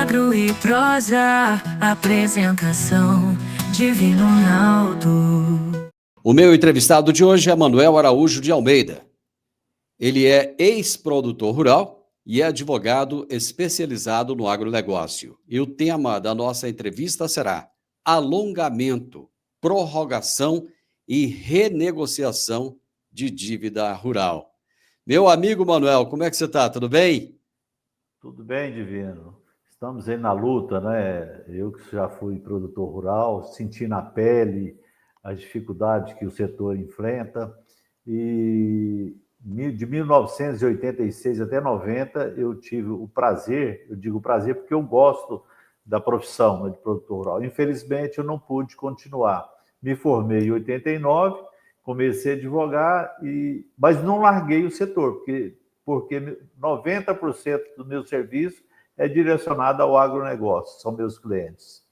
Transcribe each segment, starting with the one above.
Agro e Prosa, apresentação Divino Ronaldo. O meu entrevistado de hoje é Manuel Araújo de Almeida. Ele é ex-produtor rural e é advogado especializado no agronegócio. E o tema da nossa entrevista será alongamento, prorrogação e renegociação de dívida rural. Meu amigo Manuel, como é que você está? Tudo bem? Tudo bem, Divino. Estamos aí na luta, né? Eu que já fui produtor rural, senti na pele as dificuldades que o setor enfrenta. E de 1986 até 90, eu tive o prazer, eu digo prazer porque eu gosto da profissão, né, de produtor rural. Infelizmente, eu não pude continuar. Me formei em 89, comecei a advogar, mas não larguei o setor, porque 90% do meu serviço é direcionado ao agronegócio, são meus clientes.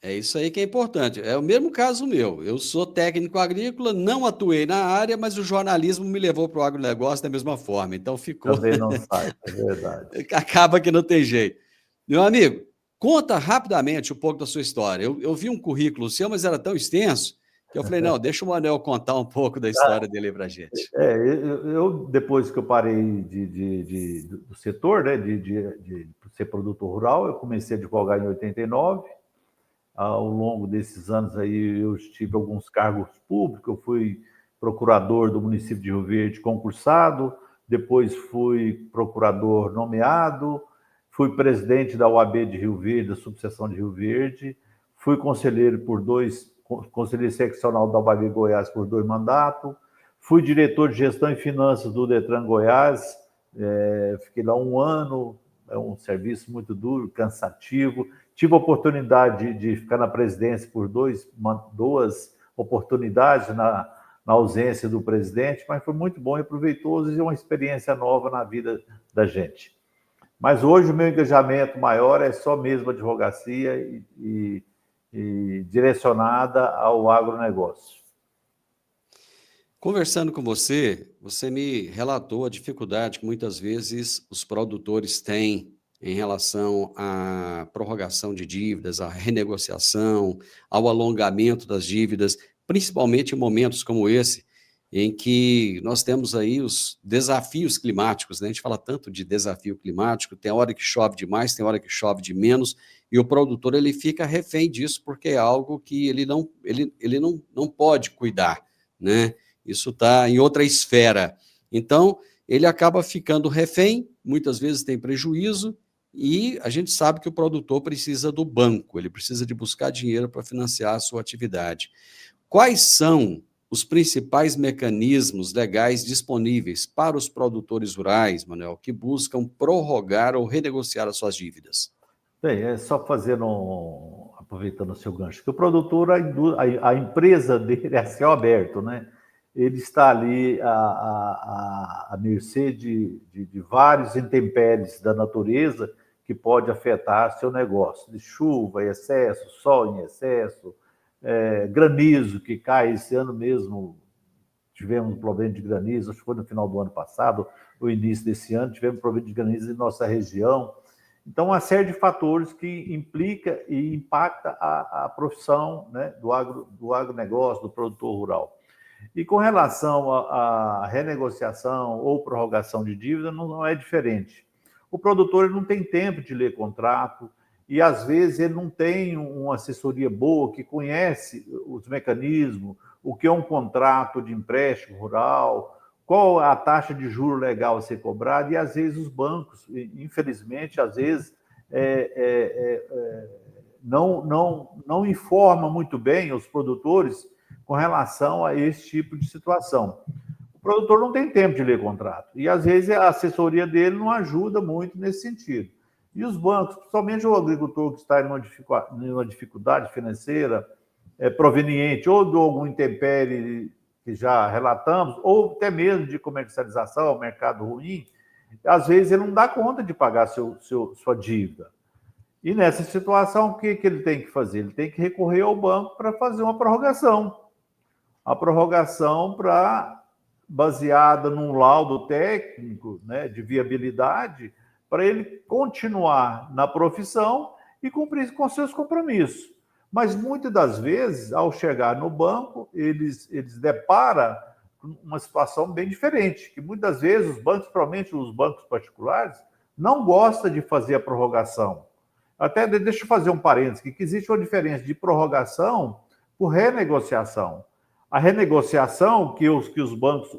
É isso aí que é importante. É o mesmo caso meu. Eu sou técnico agrícola, não atuei na área, mas o jornalismo me levou para o agronegócio da mesma forma. Então ficou. Também não sai, é verdade. Acaba que não tem jeito. Meu amigo, conta rapidamente um pouco da sua história. Eu vi um currículo seu, mas era tão extenso que eu falei, não, deixa o Manuel contar um pouco da história dele para a gente. Depois que eu parei do setor, né, de ser produtor rural, eu comecei a advogar em 89. Ao longo desses anos aí, eu tive alguns cargos públicos. Eu fui procurador do município de Rio Verde concursado, depois fui procurador nomeado, fui presidente da OAB de Rio Verde, da subseção de Rio Verde, fui conselheiro conselheiro seccional da OAB Goiás por 2 mandatos, fui diretor de gestão e finanças do Detran Goiás, fiquei lá 1 ano, é um serviço muito duro, cansativo. Tive a oportunidade de ficar na presidência por duas oportunidades na ausência do presidente, mas foi muito bom e proveitoso e uma experiência nova na vida da gente. Mas hoje o meu engajamento maior é só mesmo a advocacia e direcionada ao agronegócio. Conversando com você, você me relatou a dificuldade que muitas vezes os produtores têm em relação à prorrogação de dívidas, à renegociação, ao alongamento das dívidas, principalmente em momentos como esse, em que nós temos aí os desafios climáticos, né? A gente fala tanto de desafio climático, tem hora que chove demais, tem hora que chove de menos, e o produtor ele fica refém disso porque é algo que ele não pode cuidar, né? Isso está em outra esfera. Então, ele acaba ficando refém, muitas vezes tem prejuízo, e a gente sabe que o produtor precisa do banco, ele precisa de buscar dinheiro para financiar a sua atividade. Quais são os principais mecanismos legais disponíveis para os produtores rurais, Manuel, que buscam prorrogar ou renegociar as suas dívidas? Bem, é só aproveitando o seu gancho, que o produtor, a empresa dele é a céu aberto, né? Ele está ali à mercê de vários intempéries da natureza que pode afetar seu negócio, de chuva em excesso, sol em excesso, granizo que cai. Esse ano mesmo tivemos um problema de granizo, acho que foi no final do ano passado, o início desse ano, tivemos problema de granizo em nossa região. Então, uma série de fatores que implica e impacta a profissão, né, do agronegócio, do produtor rural. E com relação à renegociação ou prorrogação de dívida, não é diferente. O produtor ele não tem tempo de ler contrato e, às vezes, ele não tem uma assessoria boa que conhece os mecanismos, o que é um contrato de empréstimo rural, qual a taxa de juro legal a ser cobrada, e, às vezes, os bancos, infelizmente, às vezes, não informam muito bem os produtores com relação a esse tipo de situação. O produtor não tem tempo de ler contrato e, às vezes, a assessoria dele não ajuda muito nesse sentido. E os bancos, principalmente o agricultor que está em uma dificuldade financeira proveniente ou de algum intempérie que já relatamos, ou até mesmo de comercialização, mercado ruim, às vezes ele não dá conta de pagar sua dívida. E nessa situação, o que ele tem que fazer? Ele tem que recorrer ao banco para fazer uma prorrogação. A prorrogação baseada num laudo técnico, né, de viabilidade, para ele continuar na profissão e cumprir com seus compromissos. Mas muitas das vezes, ao chegar no banco, eles deparam com uma situação bem diferente, que muitas vezes os bancos, principalmente os bancos particulares, não gostam de fazer a prorrogação. Até deixa eu fazer um parênteses, que existe uma diferença de prorrogação por renegociação. A renegociação que os bancos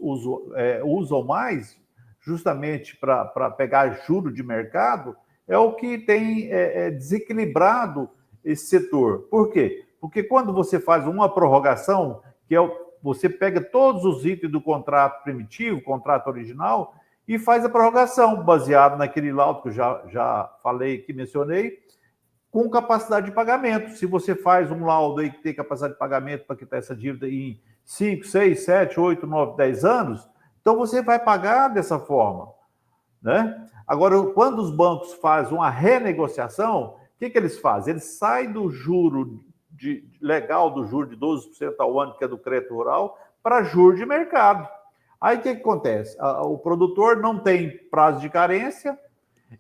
usam mais, justamente para pegar juro de mercado, é o que tem desequilibrado esse setor. Por quê? Porque quando você faz uma prorrogação, você pega todos os itens do contrato primitivo, contrato original, e faz a prorrogação, baseado naquele laudo que eu já falei, que mencionei, com capacidade de pagamento. Se você faz um laudo aí que tem capacidade de pagamento para quitar essa dívida em 5, 6, 7, 8, 9, 10 anos, então você vai pagar dessa forma, né? Agora, quando os bancos fazem uma renegociação, o que eles fazem? Eles saem do juro legal, do juro de 12% ao ano, que é do crédito rural, para juro de mercado. Aí o que acontece? O produtor não tem prazo de carência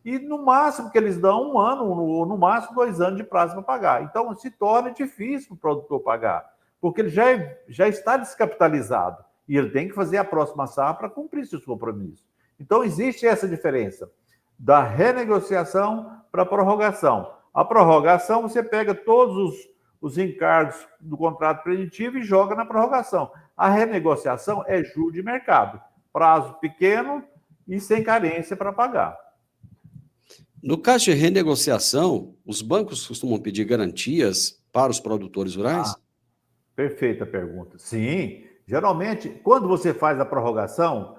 e no máximo que eles dão 1 ano, ou no máximo 2 anos de prazo para pagar. Então se torna difícil para o produtor pagar, porque ele já está descapitalizado e ele tem que fazer a próxima safra para cumprir seus compromissos. Então existe essa diferença da renegociação para a prorrogação. A prorrogação, você pega todos os encargos do contrato preditivo e joga na prorrogação. A renegociação é juro de mercado, prazo pequeno e sem carência para pagar. No caso de renegociação, os bancos costumam pedir garantias para os produtores rurais? Perfeita pergunta. Sim, geralmente, quando você faz a prorrogação,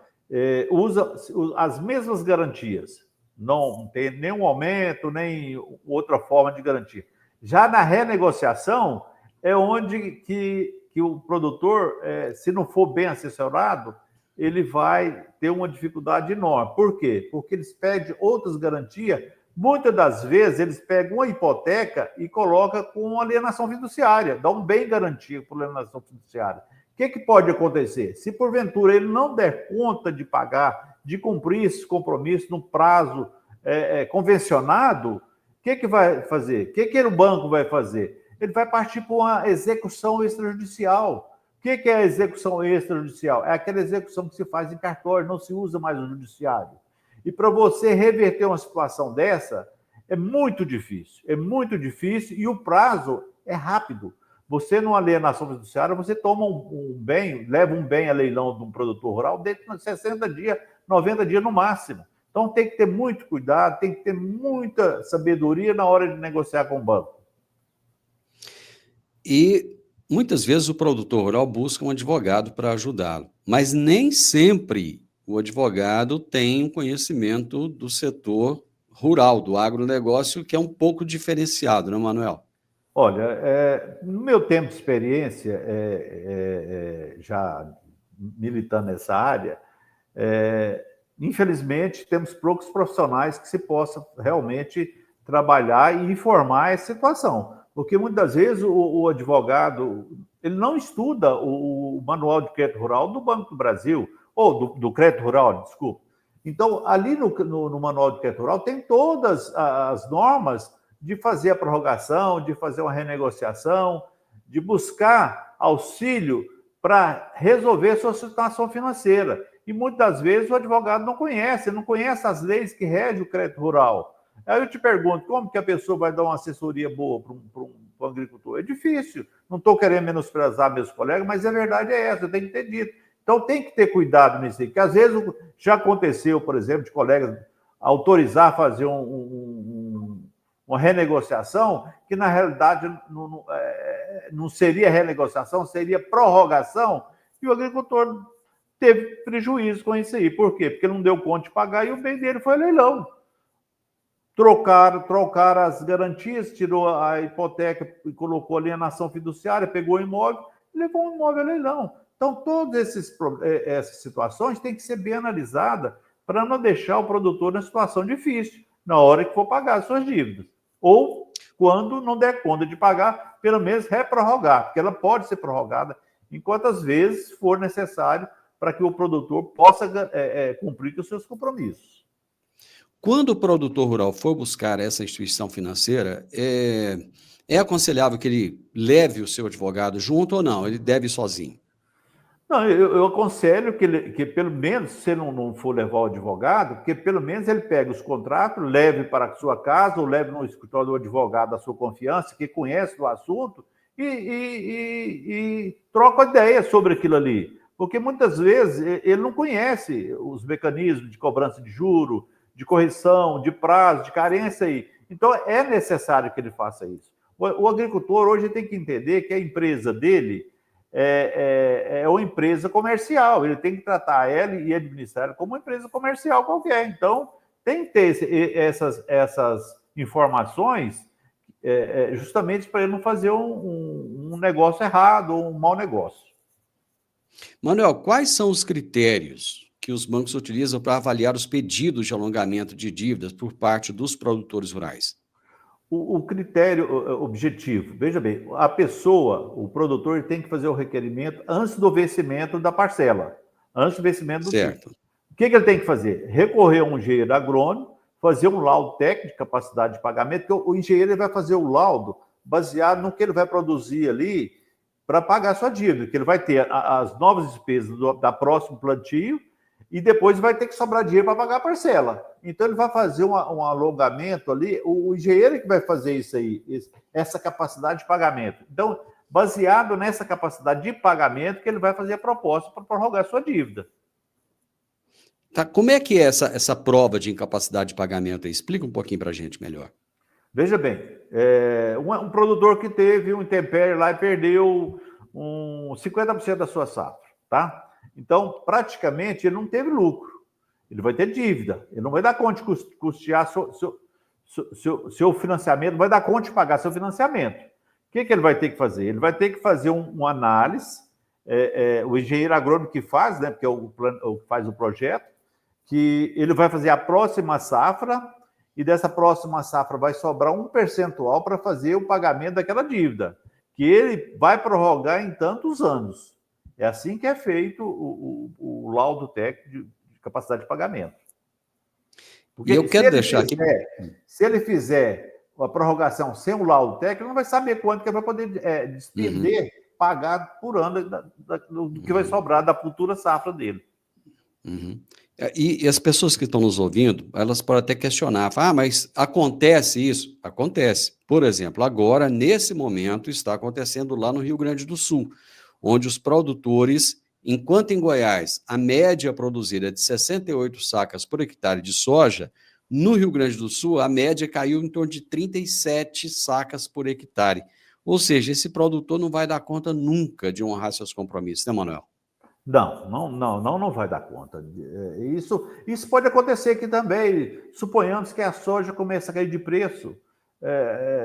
usa as mesmas garantias. Não tem nenhum aumento, nem outra forma de garantia. Já na renegociação, é onde que o produtor, se não for bem assessorado, ele vai ter uma dificuldade enorme. Por quê? Porque eles pedem outras garantias. Muitas das vezes, eles pegam uma hipoteca e colocam com alienação fiduciária, dá um bem garantia por alienação fiduciária. O que pode acontecer? Se, porventura, ele não der conta de pagar, de cumprir esse compromisso no prazo convencionado, o que vai fazer? O que o banco vai fazer? Ele vai partir para uma execução extrajudicial. O que é a execução extrajudicial? É aquela execução que se faz em cartório, não se usa mais no judiciário. E para você reverter uma situação dessa, é muito difícil e o prazo é rápido. Você, numa alienação fiduciária, você toma um bem, leva um bem a leilão de um produtor rural dentro de 60 dias, 90 dias no máximo. Então tem que ter muito cuidado, tem que ter muita sabedoria na hora de negociar com o banco. E muitas vezes o produtor rural busca um advogado para ajudá-lo, mas nem sempre o advogado tem um conhecimento do setor rural, do agronegócio, que é um pouco diferenciado, não é, Manuel? Olha, no meu tempo de experiência, já militando nessa área, infelizmente temos poucos profissionais que se possam realmente trabalhar e informar essa situação. Porque muitas vezes o advogado ele não estuda o manual de crédito rural do Banco do Brasil, ou do crédito rural, desculpa. Então, ali no manual de crédito rural tem todas as normas de fazer a prorrogação, de fazer uma renegociação, de buscar auxílio para resolver sua situação financeira. E muitas das vezes o advogado não conhece as leis que regem o crédito rural. Aí eu te pergunto, como que a pessoa vai dar uma assessoria boa para um agricultor? É difícil. Não estou querendo menosprezar meus colegas, mas a verdade é essa, eu tenho que ter dito. Então tem que ter cuidado nisso aí, porque às vezes já aconteceu, por exemplo, de colegas autorizar a fazer uma renegociação, que na realidade não seria renegociação, seria prorrogação, e o agricultor teve prejuízo com isso aí. Por quê? Porque não deu conta de pagar e o bem dele foi leilão. Trocaram as garantias, tirou a hipoteca e colocou alienação fiduciária, pegou o imóvel e levou o imóvel a leilão. Então, todas essas situações têm que ser bem analisadas para não deixar o produtor na situação difícil na hora que for pagar as suas dívidas. Ou, quando não der conta de pagar, pelo menos reprorrogar, porque ela pode ser prorrogada em quantas vezes for necessário para que o produtor possa cumprir com os seus compromissos. Quando o produtor rural for buscar essa instituição financeira, é aconselhável que ele leve o seu advogado junto ou não? Ele deve ir sozinho? Não, eu aconselho que pelo menos, se ele não for levar o advogado, que pelo menos ele pegue os contratos, leve para a sua casa ou leve no escritório do advogado da sua confiança, que conhece do assunto, e troca ideia sobre aquilo ali. Porque muitas vezes ele não conhece os mecanismos de cobrança de juro, de correção, de prazo, de carência aí. Então é necessário que ele faça isso. O agricultor hoje tem que entender que a empresa dele é uma empresa comercial, ele tem que tratar ela e administrar ela como uma empresa comercial qualquer. Então, tem que ter essas informações justamente para ele não fazer um negócio errado ou um mau negócio. Manuel, quais são os critérios que os bancos utilizam para avaliar os pedidos de alongamento de dívidas por parte dos produtores rurais? O critério objetivo, veja bem, a pessoa, o produtor, tem que fazer o requerimento antes do vencimento da parcela, antes do vencimento do certo. título. O que ele tem que fazer? Recorrer a um engenheiro agrônomo, fazer um laudo técnico de capacidade de pagamento, porque o engenheiro ele vai fazer o laudo baseado no que ele vai produzir ali para pagar a sua dívida, que ele vai ter as novas despesas da próximo plantio e depois vai ter que sobrar dinheiro para pagar a parcela. Então, ele vai fazer um alongamento ali, o engenheiro que vai fazer isso aí, essa capacidade de pagamento. Então, baseado nessa capacidade de pagamento, que ele vai fazer a proposta para prorrogar a sua dívida. Tá, como é que é essa prova de incapacidade de pagamento aí? Explica um pouquinho para a gente melhor. Veja bem, um produtor que teve um intempérie lá e perdeu 50% da sua safra, tá? Então, praticamente, ele não teve lucro. Ele vai ter dívida. Ele não vai dar conta de custear seu financiamento, não vai dar conta de pagar seu financiamento. O que ele vai ter que fazer? Ele vai ter que fazer uma análise, o engenheiro agrônomo que faz, né, porque é o que faz o projeto, que ele vai fazer a próxima safra, e dessa próxima safra vai sobrar um percentual para fazer o pagamento daquela dívida, que ele vai prorrogar em tantos anos. É assim que é feito o laudo técnico de capacidade de pagamento. Porque eu quero deixar aqui... Se ele fizer a prorrogação sem o laudo técnico, ele não vai saber quanto que ele vai poder despender, pagar por ano do que vai sobrar da futura safra dele. E as pessoas que estão nos ouvindo, elas podem até questionar, mas acontece isso? Acontece. Por exemplo, agora, nesse momento, está acontecendo lá no Rio Grande do Sul, onde os produtores, enquanto em Goiás a média produzida é de 68 sacas por hectare de soja, no Rio Grande do Sul a média caiu em torno de 37 sacas por hectare. Ou seja, esse produtor não vai dar conta nunca de honrar seus compromissos, né, Manuel? Não vai dar conta. Isso pode acontecer aqui também. Suponhamos que a soja comece a cair de preço.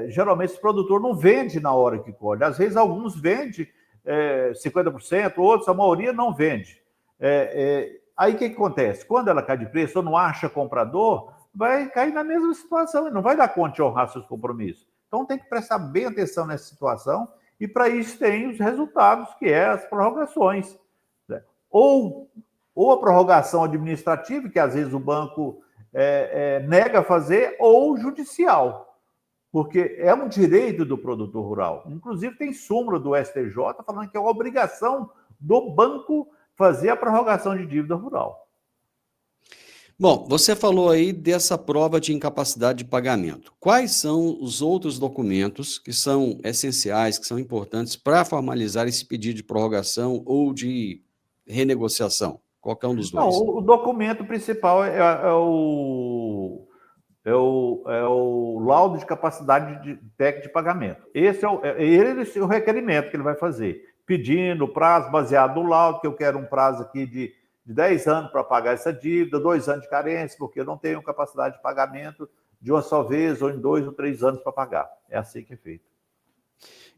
Geralmente, esse produtor não vende na hora que colhe. Às vezes, alguns vendem 50%, outros, a maioria não vende. Aí, o que acontece? Quando ela cai de preço ou não acha comprador, vai cair na mesma situação. Ele não vai dar conta de honrar seus compromissos. Então, tem que prestar bem atenção nessa situação. E, para isso, tem os resultados, que é as prorrogações. Ou a prorrogação administrativa, que às vezes o banco nega fazer, ou judicial, porque é um direito do produtor rural. Inclusive, tem súmula do STJ falando que é uma obrigação do banco fazer a prorrogação de dívida rural. Bom, você falou aí dessa prova de incapacidade de pagamento. Quais são os outros documentos que são essenciais, que são importantes para formalizar esse pedido de prorrogação ou de renegociação? Qualquer um dos dois. Não, o documento principal é o laudo de capacidade técnica de pagamento. Esse é o requerimento que ele vai fazer, pedindo prazo baseado no laudo, que eu quero um prazo aqui de 10 anos para pagar essa dívida, 2 anos de carência, porque eu não tenho capacidade de pagamento de uma só vez, ou em 2 ou 3 anos para pagar. É assim que é feito.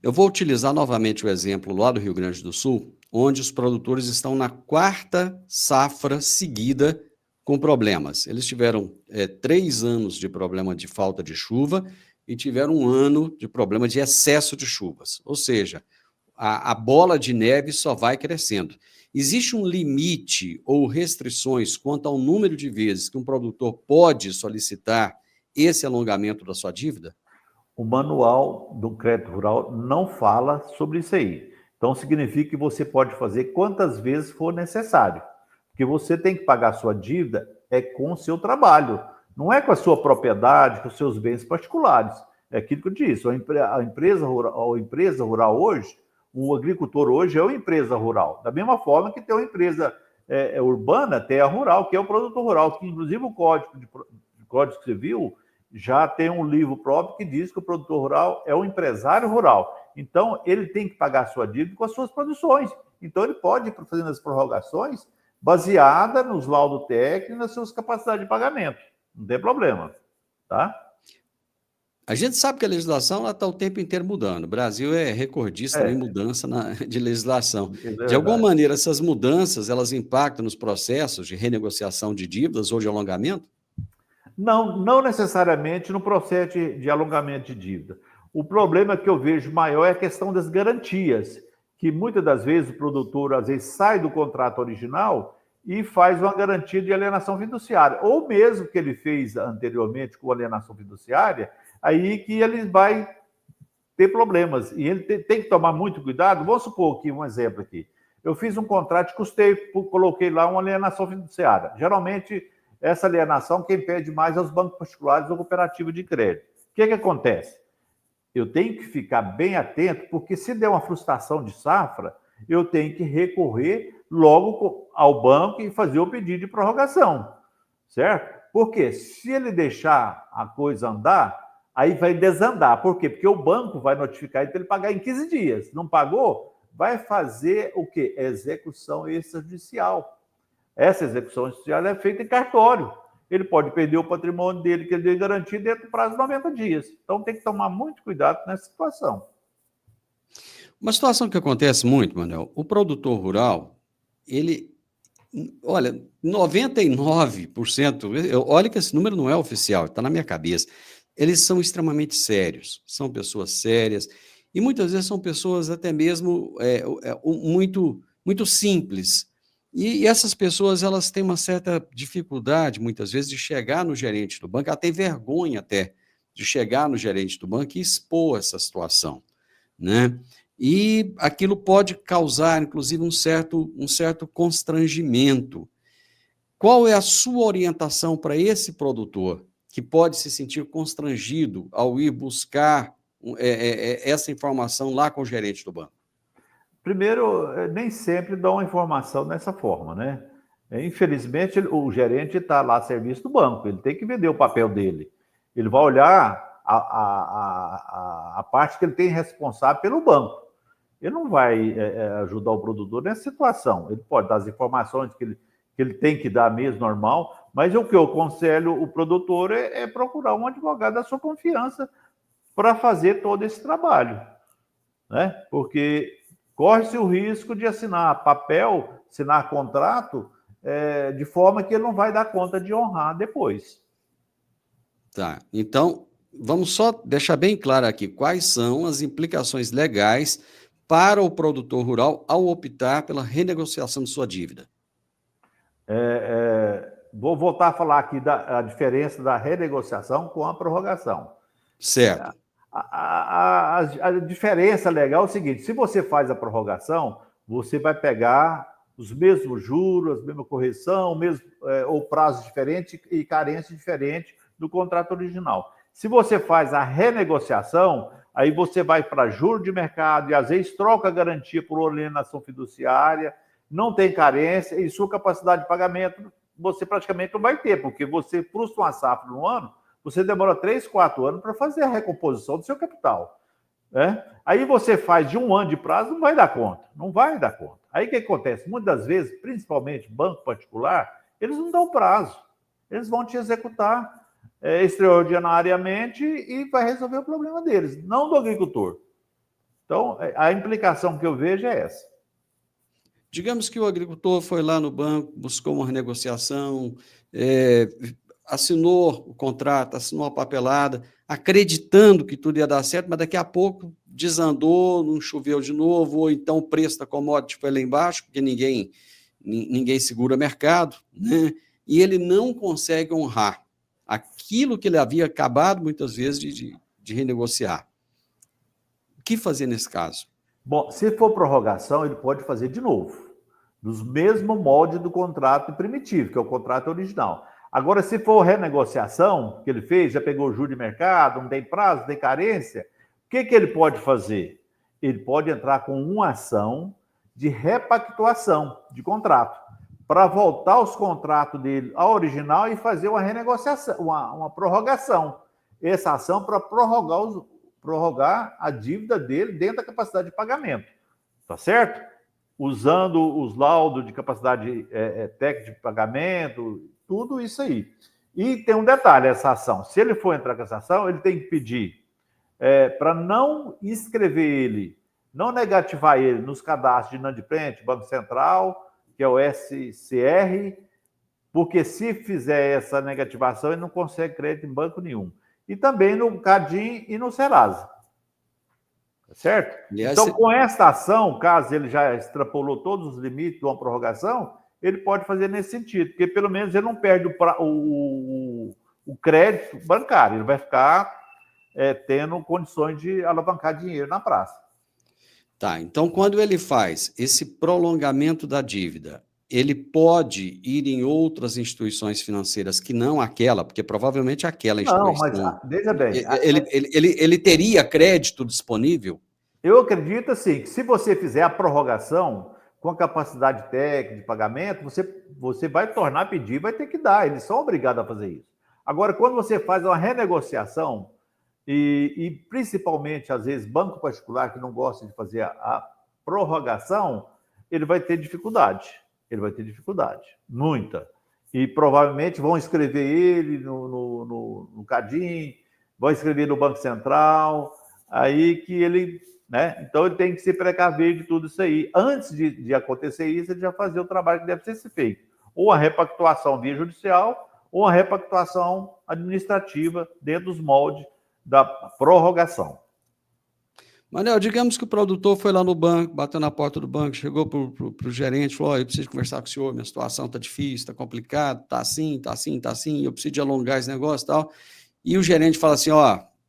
Eu vou utilizar novamente o exemplo lá do Rio Grande do Sul, onde os produtores estão na 4ª safra seguida com problemas. Eles tiveram 3 anos de problema de falta de chuva e tiveram 1 ano de problema de excesso de chuvas. Ou seja, a bola de neve só vai crescendo. Existe um limite ou restrições quanto ao número de vezes que um produtor pode solicitar esse alongamento da sua dívida? O manual do crédito rural não fala sobre isso aí. Então, significa que você pode fazer quantas vezes for necessário. Porque você tem que pagar a sua dívida com o seu trabalho. Não é com a sua propriedade, com os seus bens particulares. É aquilo que eu disse. A empresa rural hoje, o agricultor hoje é uma empresa rural. Da mesma forma que tem uma empresa urbana, tem a rural, que é o produtor rural, que inclusive o Código Civil já tem um livro próprio que diz que o produtor rural é um empresário rural. Então, ele tem que pagar a sua dívida com as suas produções. Então, ele pode ir fazendo as prorrogações baseada nos laudos técnicos e nas suas capacidades de pagamento. Não tem problema, tá? A gente sabe que a legislação está o tempo inteiro mudando. O Brasil é recordista em mudança de legislação. De alguma maneira, essas mudanças, elas impactam nos processos de renegociação de dívidas ou de alongamento? Não necessariamente no processo de alongamento de dívida. O problema que eu vejo maior é a questão das garantias, que muitas das vezes o produtor, às vezes, sai do contrato original e faz uma garantia de alienação fiduciária, ou mesmo que ele fez anteriormente com alienação fiduciária, aí que ele vai ter problemas. E ele tem que tomar muito cuidado. Vou supor aqui um exemplo aqui. Eu fiz um contrato de custeio, coloquei lá uma alienação fiduciária. Geralmente, essa alienação, quem pede mais é os bancos particulares ou cooperativa de crédito. O que acontece? Eu tenho que ficar bem atento, porque se der uma frustração de safra, eu tenho que recorrer logo ao banco e fazer o pedido de prorrogação, certo? Porque se ele deixar a coisa andar, aí vai desandar. Por quê? Porque o banco vai notificar ele para ele pagar em 15 dias. Não pagou? Vai fazer o quê? Execução extrajudicial. Essa execução judicial é feita em cartório. Ele pode perder o patrimônio dele, que ele deu garantia, dentro do prazo de 90 dias. Então, tem que tomar muito cuidado nessa situação. Uma situação que acontece muito, Manuel, o produtor rural, olha, 99%, olha que esse número não é oficial, está na minha cabeça, eles são extremamente sérios, são pessoas sérias, e muitas vezes são pessoas até mesmo muito simples. E essas pessoas, elas têm uma certa dificuldade, muitas vezes, de chegar no gerente do banco, ela tem vergonha até de chegar no gerente do banco e expor essa situação, né? E aquilo pode causar, inclusive, um certo constrangimento. Qual é a sua orientação para esse produtor que pode se sentir constrangido ao ir buscar essa informação lá com o gerente do banco? Primeiro, nem sempre dão a informação dessa forma, né? Infelizmente, o gerente está lá a serviço do banco, ele tem que vender o papel dele. Ele vai olhar a parte que ele tem responsável pelo banco. Ele não vai ajudar o produtor nessa situação. Ele pode dar as informações que ele tem que dar mesmo, normal, mas o que eu aconselho o produtor é procurar um advogado da sua confiança para fazer todo esse trabalho, né? Porque corre-se o risco de assinar papel, assinar contrato, de forma que ele não vai dar conta de honrar depois. Tá, então, vamos só deixar bem claro aqui quais são as implicações legais para o produtor rural ao optar pela renegociação de sua dívida. Vou voltar a falar aqui da diferença da renegociação com a prorrogação. Certo. A diferença legal é o seguinte: se você faz a prorrogação, você vai pegar os mesmos juros, a mesma correção, ou prazo diferente e carência diferente do contrato original. Se você faz a renegociação, aí você vai para juros de mercado e às vezes troca a garantia por alienação fiduciária, não tem carência e sua capacidade de pagamento você praticamente não vai ter, porque você frustra uma safra no ano, você demora 3, 4 anos para fazer a recomposição do seu capital, né? Aí você faz de 1 ano de prazo, não vai dar conta. Aí o que acontece? Muitas das vezes, principalmente banco particular, eles não dão prazo. Eles vão te executar extraordinariamente e vai resolver o problema deles, não do agricultor. Então, a implicação que eu vejo é essa. Digamos que o agricultor foi lá no banco, buscou uma renegociação, assinou o contrato, assinou a papelada, acreditando que tudo ia dar certo, mas daqui a pouco desandou, não choveu de novo, ou então o preço da commodity foi lá embaixo, porque ninguém segura mercado, né? E ele não consegue honrar aquilo que ele havia acabado, muitas vezes, de renegociar. O que fazer nesse caso? Bom, se for prorrogação, ele pode fazer de novo, nos mesmos moldes do contrato primitivo, que é o contrato original. Agora, se for renegociação, que ele fez, já pegou juros de mercado, não tem prazo, não tem carência, o que ele pode fazer? Ele pode entrar com uma ação de repactuação de contrato, para voltar os contratos dele ao original e fazer uma renegociação, uma prorrogação. Essa ação para prorrogar a dívida dele dentro da capacidade de pagamento. Tá certo? Usando os laudos de capacidade técnica de pagamento, tudo isso aí. E tem um detalhe, essa ação. Se ele for entrar com essa ação, ele tem que pedir para não inscrever ele, não negativar ele nos cadastros de inadimplente, Banco Central, que é o SCR, porque se fizer essa negativação, ele não consegue crédito em banco nenhum. E também no Cadim e no Serasa. Certo? Então, com essa ação, caso ele já extrapolou todos os limites de uma prorrogação, ele pode fazer nesse sentido, porque pelo menos ele não perde o crédito bancário, ele vai ficar tendo condições de alavancar dinheiro na praça. Tá, então quando ele faz esse prolongamento da dívida, ele pode ir em outras instituições financeiras que não aquela, porque provavelmente aquela instituição... Não, mas veja bem... Ele teria crédito disponível? Eu acredito, assim, que se você fizer a prorrogação com a capacidade técnica de pagamento, você vai tornar a pedir, vai ter que dar, eles são obrigados a fazer isso. Agora, quando você faz uma renegociação, e principalmente, às vezes, banco particular que não gosta de fazer a prorrogação, ele vai ter dificuldade. Ele vai ter dificuldade, muita. E provavelmente vão escrever ele no Cadim, vão escrever no Banco Central, aí que ele... né? Então, ele tem que se precaver de tudo isso aí. Antes de acontecer isso, ele já fazer o trabalho que deve ser feito. Ou a repactuação via judicial, ou a repactuação administrativa dentro dos moldes da prorrogação. Manel, digamos que o produtor foi lá no banco, bateu na porta do banco, chegou para o gerente, falou, eu preciso conversar com o senhor, minha situação está difícil, está complicado, está assim, eu preciso de alongar esse negócio e tal. E o gerente fala assim,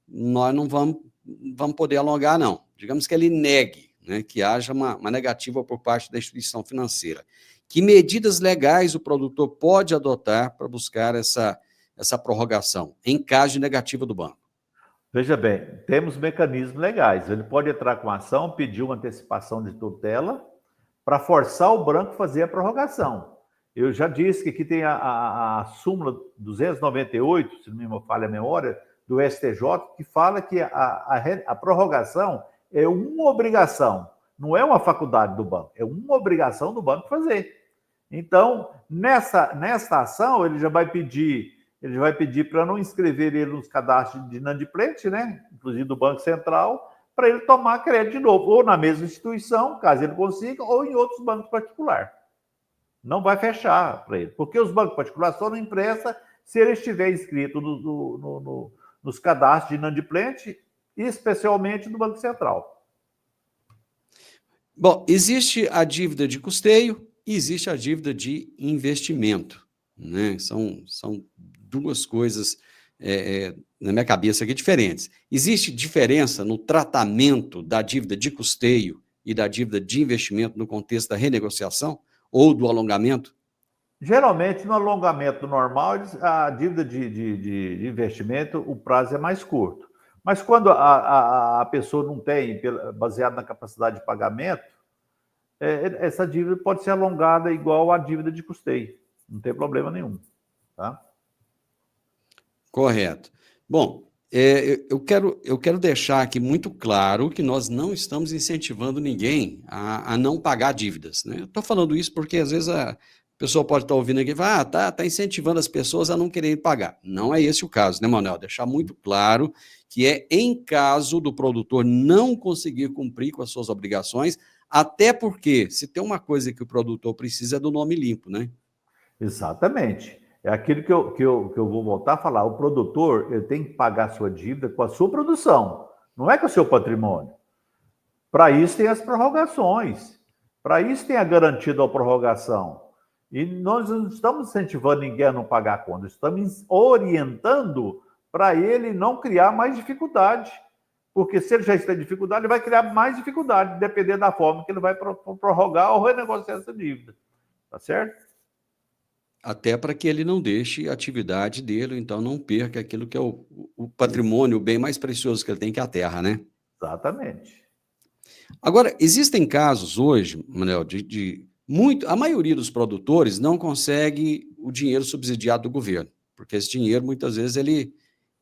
nós não vamos poder alongar, não. Digamos que ele negue, né, que haja uma negativa por parte da instituição financeira. Que medidas legais o produtor pode adotar para buscar essa prorrogação, em caso de negativa do banco? Veja bem, temos mecanismos legais. Ele pode entrar com ação, pedir uma antecipação de tutela para forçar o banco a fazer a prorrogação. Eu já disse que aqui tem a súmula 298, se não me falha a memória, do STJ, que fala que a prorrogação é uma obrigação, não é uma faculdade do banco, é uma obrigação do banco fazer. Então, nessa ação, ele já vai pedir para não inscrever ele nos cadastros de inadimplente, né? Inclusive do Banco Central, para ele tomar crédito de novo, ou na mesma instituição, caso ele consiga, ou em outros bancos particulares. Não vai fechar para ele, porque os bancos particulares só não emprestam se ele estiver inscrito nos cadastros de inadimplente, especialmente no Banco Central. Bom, existe a dívida de custeio e existe a dívida de investimento, né? São duas coisas na minha cabeça aqui diferentes. Existe diferença no tratamento da dívida de custeio e da dívida de investimento no contexto da renegociação ou do alongamento? Geralmente, no alongamento normal, a dívida de investimento, o prazo é mais curto. Mas quando a pessoa não tem, baseado na capacidade de pagamento, essa dívida pode ser alongada igual à dívida de custeio. Não tem problema nenhum. Tá? Correto. Bom, eu quero deixar aqui muito claro que nós não estamos incentivando ninguém a não pagar dívidas, né? Eu estou falando isso porque, às vezes, a pessoa pode estar ouvindo aqui e falar, tá incentivando as pessoas a não quererem pagar. Não é esse o caso, né, Manuel? Deixar muito claro que é em caso do produtor não conseguir cumprir com as suas obrigações, até porque, se tem uma coisa que o produtor precisa é do nome limpo, né? Exatamente. É aquilo que eu vou voltar a falar. O produtor ele tem que pagar a sua dívida com a sua produção, não é com o seu patrimônio. Para isso tem as prorrogações, para isso tem a garantia da prorrogação. E nós não estamos incentivando ninguém a não pagar a conta, estamos orientando para ele não criar mais dificuldade. Porque se ele já está em dificuldade, ele vai criar mais dificuldade, dependendo da forma que ele vai prorrogar ou renegociar essa dívida. Tá certo? Até para que ele não deixe a atividade dele, então não perca aquilo que é o patrimônio, o bem mais precioso que ele tem, que é a terra, né? Exatamente. Agora, existem casos hoje, Manuel, a maioria dos produtores não consegue o dinheiro subsidiado do governo, porque esse dinheiro, muitas vezes, ele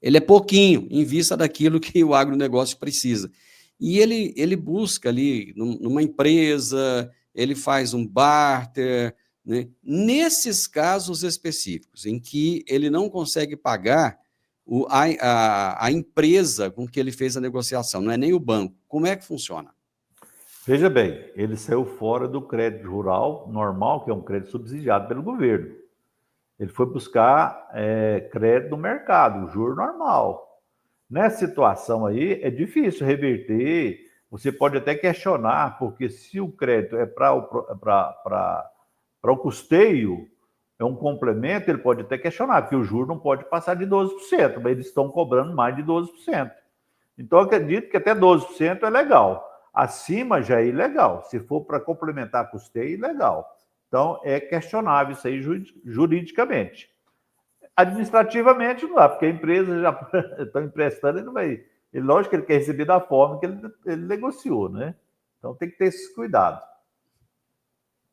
é pouquinho em vista daquilo que o agronegócio precisa. E ele busca ali, numa empresa, ele faz um barter, né? Nesses casos específicos, em que ele não consegue pagar a empresa com que ele fez a negociação, não é nem o banco, como é que funciona? Veja bem, ele saiu fora do crédito rural normal, que é um crédito subsidiado pelo governo. Ele foi buscar crédito no mercado, juro normal. Nessa situação aí, é difícil reverter. Você pode até questionar, porque se o crédito é para o custeio, é um complemento, ele pode até questionar, porque o juro não pode passar de 12%, mas eles estão cobrando mais de 12%. Então, eu acredito que até 12% é legal. Acima já é ilegal. Se for para complementar custeio, é ilegal. Então, é questionável isso aí juridicamente. Administrativamente não dá, porque a empresa já está emprestando, ele não vai. Lógico que ele quer receber da forma que ele negociou, né? Então tem que ter esse cuidado.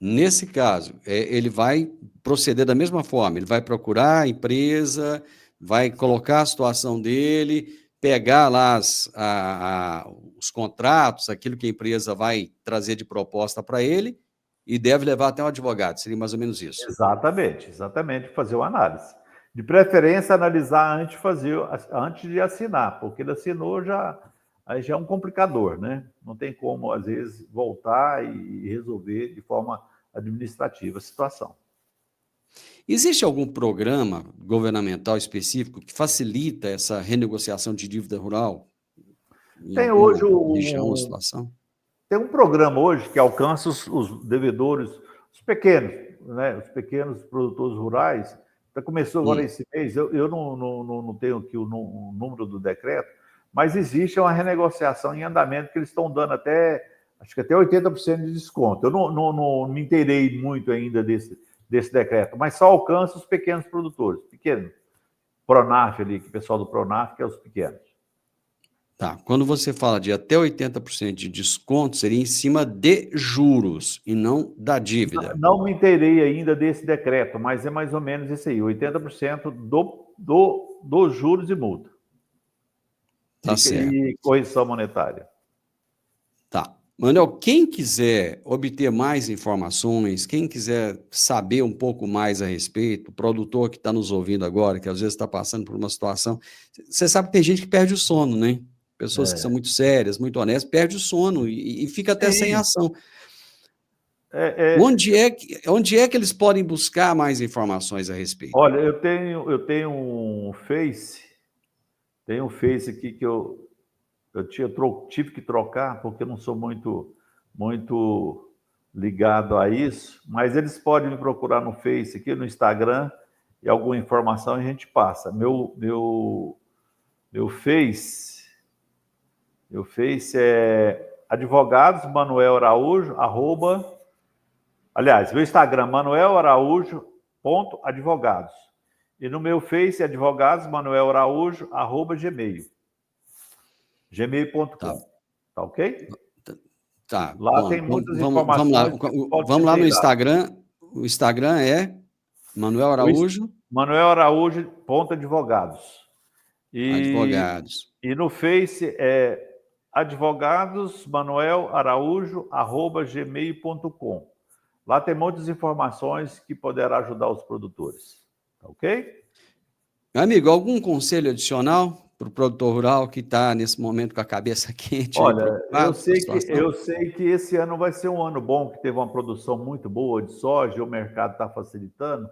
Nesse caso, ele vai proceder da mesma forma, ele vai procurar a empresa, vai colocar a situação dele, pegar lá os contratos, aquilo que a empresa vai trazer de proposta para ele, e deve levar até um advogado, seria mais ou menos isso. Exatamente, fazer uma análise. De preferência, analisar antes de assinar, porque ele assinou aí já é um complicador, né? Não tem como, às vezes, voltar e resolver de forma administrativa a situação. Existe algum programa governamental específico que facilita essa renegociação de dívida rural? Tem hoje região ou situação? Tem um programa hoje que alcança os devedores, os pequenos, né? Os pequenos produtores rurais. Começou agora esse mês, eu não tenho aqui o número do decreto, mas existe uma renegociação em andamento que eles estão dando acho que até 80% de desconto. Eu não me inteirei muito ainda desse decreto, mas só alcança os pequenos produtores, pequenos. Pronaf ali, que o pessoal do Pronaf, que é os pequenos. Tá, quando você fala de até 80% de desconto, seria em cima de juros e não da dívida. Não me inteirei ainda desse decreto, mas é mais ou menos isso aí, 80% dos juros e multa. Tá certo. E correção monetária. Tá. Manuel, quem quiser obter mais informações, quem quiser saber um pouco mais a respeito, o produtor que está nos ouvindo agora, que às vezes está passando por uma situação, você sabe que tem gente que perde o sono, né? Pessoas que são muito sérias, muito honestas, perde o sono e fica até sem ação. Onde é que eles podem buscar mais informações a respeito? Olha, eu tenho um Face, aqui que eu tive que trocar, porque eu não sou muito ligado a isso, mas eles podem me procurar no Face aqui, no Instagram, e alguma informação a gente passa. Meu Face é advogados Manuel Araújo, meu Instagram, manuelaraújo.advogados. E no meu Face é advogados Manuel Araújo, @gmail.com. Tá ok? Tá. Lá bom, tem muitas vamos lá. informações. Vamos lá no Instagram. O Instagram é Manuel Araújo. Manuel Araújo.advogados. Advogados. E no Face é advogados Manuel Araújo, @gmail.com. Lá tem muitas informações que poderá ajudar os produtores. Tá ok? Amigo, algum conselho adicional para o produtor rural que está nesse momento com a cabeça quente? Olha, eu sei que esse ano vai ser um ano bom, que teve uma produção muito boa de soja, o mercado está facilitando.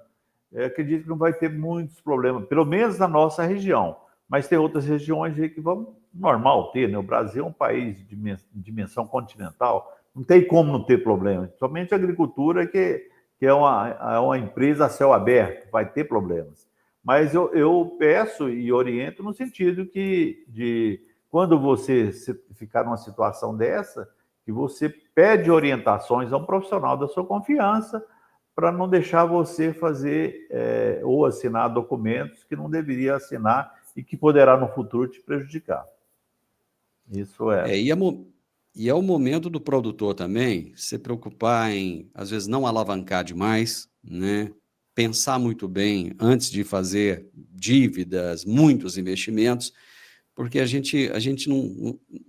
Eu acredito que não vai ter muitos problemas, pelo menos na nossa região. mas tem outras regiões aí que vão normal ter, né? O Brasil é um país de dimensão continental, não tem como não ter problema. Somente a agricultura que é uma empresa a céu aberto, vai ter problemas. Mas eu peço e oriento no sentido de quando você ficar numa situação dessa, que você pede orientações a um profissional da sua confiança para não deixar você fazer ou assinar documentos que não deveria assinar e que poderá no futuro te prejudicar. Isso é. E é o momento do produtor também se preocupar em, às vezes, não alavancar demais, né? Pensar muito bem antes de fazer dívidas, muitos investimentos, porque a gente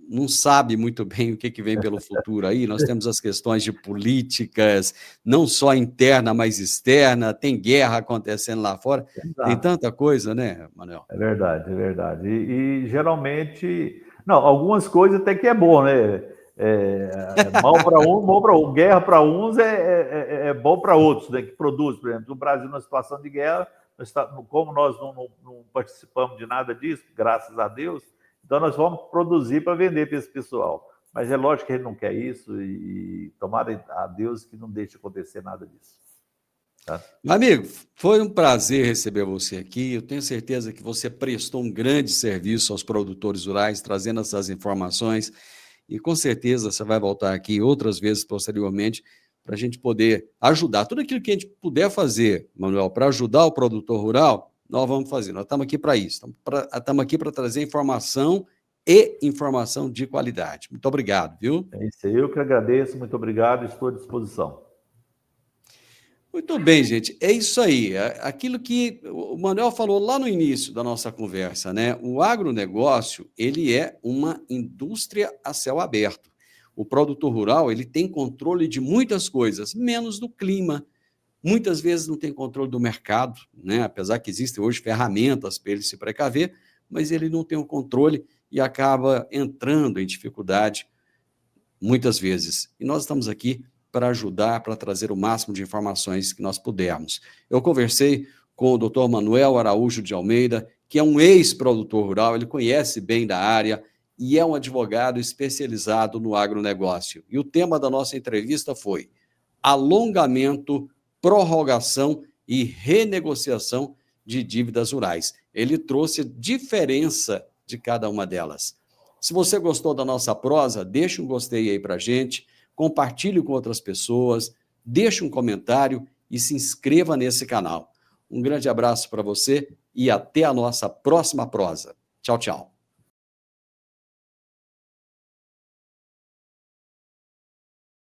não sabe muito bem o que vem pelo futuro aí. Nós temos as questões de políticas, não só interna, mas externa, tem guerra acontecendo lá fora, tem tanta coisa, né, Manuel? É verdade, é verdade. E geralmente, não, algumas coisas até que é bom, né? Mal para um, bom para outro. Guerra para uns é bom para outros, né? Que produz, por exemplo, no Brasil, na situação de guerra, como nós não participamos de nada disso, graças a Deus, então nós vamos produzir para vender para esse pessoal. Mas é lógico que ele não quer isso e tomara a Deus que não deixe acontecer nada disso. Tá? Meu amigo, foi um prazer receber você aqui. Eu tenho certeza que você prestou um grande serviço aos produtores rurais, trazendo essas informações. E com certeza você vai voltar aqui outras vezes posteriormente para a gente poder ajudar. Tudo aquilo que a gente puder fazer, Manuel, para ajudar o produtor rural, nós vamos fazer. Nós estamos aqui para isso. Estamos aqui para trazer informação e informação de qualidade. Muito obrigado, viu? É isso aí, eu que agradeço. Muito obrigado, estou à disposição. Muito bem, gente. É isso aí. Aquilo que o Manuel falou lá no início da nossa conversa, né? O agronegócio, ele é uma indústria a céu aberto. O produtor rural, ele tem controle de muitas coisas, menos do clima. Muitas vezes não tem controle do mercado, né? Apesar que existem hoje ferramentas para ele se precaver, mas ele não tem o controle e acaba entrando em dificuldade muitas vezes. E nós estamos aqui para ajudar, para trazer o máximo de informações que nós pudermos. Eu conversei com o Dr. Manuel Araújo de Almeida, que é um ex-produtor rural, ele conhece bem da área e é um advogado especializado no agronegócio. E o tema da nossa entrevista foi alongamento, prorrogação e renegociação de dívidas rurais. Ele trouxe a diferença de cada uma delas. Se você gostou da nossa prosa, deixa um gostei aí para a gente, compartilhe com outras pessoas, deixe um comentário e se inscreva nesse canal. Um grande abraço para você e até a nossa próxima prosa. Tchau, tchau.